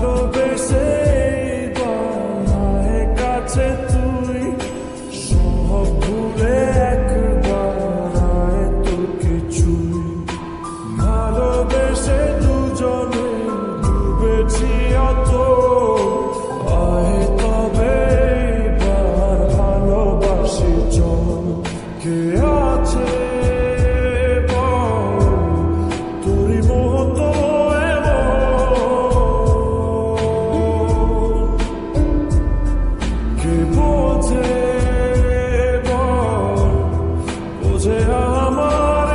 ভালোবেসে বানায় কাছে তুই সব ভুলে একবার আয় তোর কিছুই ভালোবেসে দুজনে ডুবেছি অত আয় তবে এবার ভালোবাসি চল কে আছে তোরই মতো কে বোঝে বোঝে আমার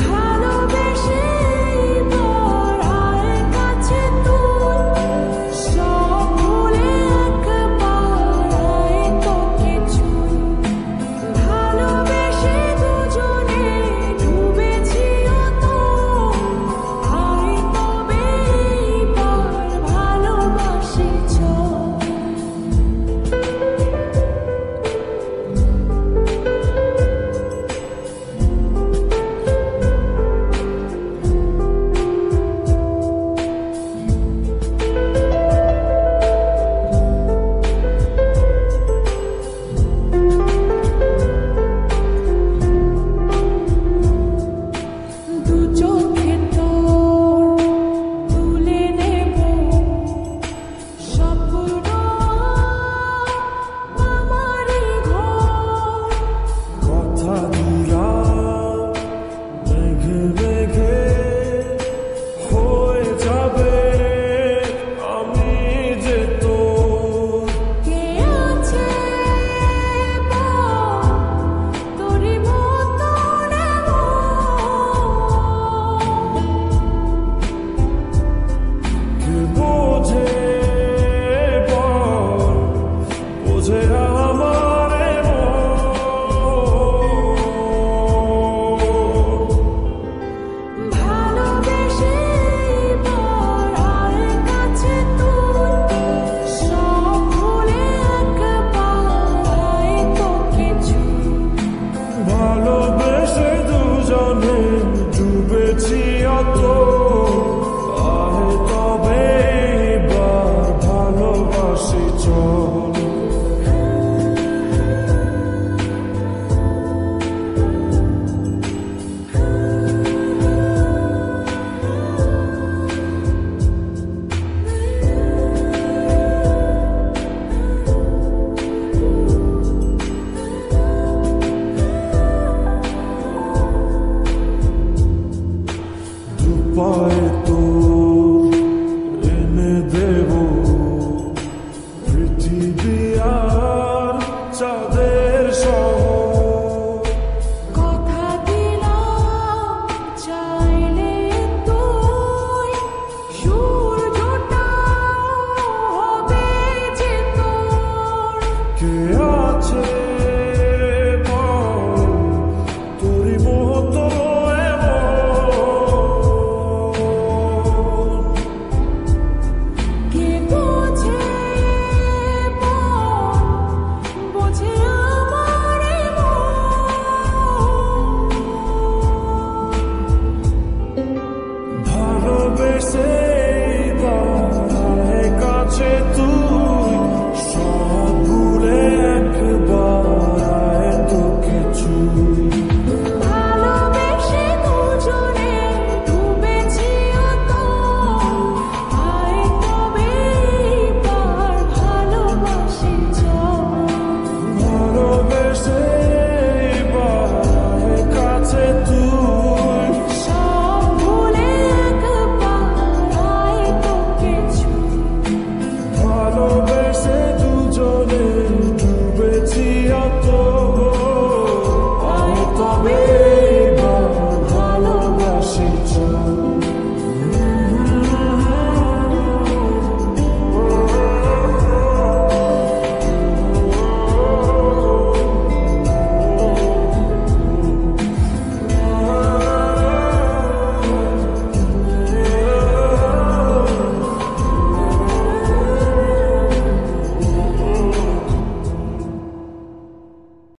ভালোবেসে আয় কাছে তুই সব ভুলে একবার আয় তোকে ছুঁই ভালোবেসে দুজনে ডুবেছি অত আয় তবে এবার ভালোবাসি চল দু চোখে তোর তুলে নেব স্বপ্ন আমারই ঘর কথা দিলাম মেঘে মেঘে হয়ে যাবে আমি যে তোর কে আছে তোরই মতো কে বোঝে বোঝে আমার ভালোবেসে আয় কাছে তুই সব ভুলে একবার আয় তোকে ছুঁই ভালোবেসে দুজনে ডুবেছি অত আয় তবে এবার ভালোবাসি চল দুপায়ে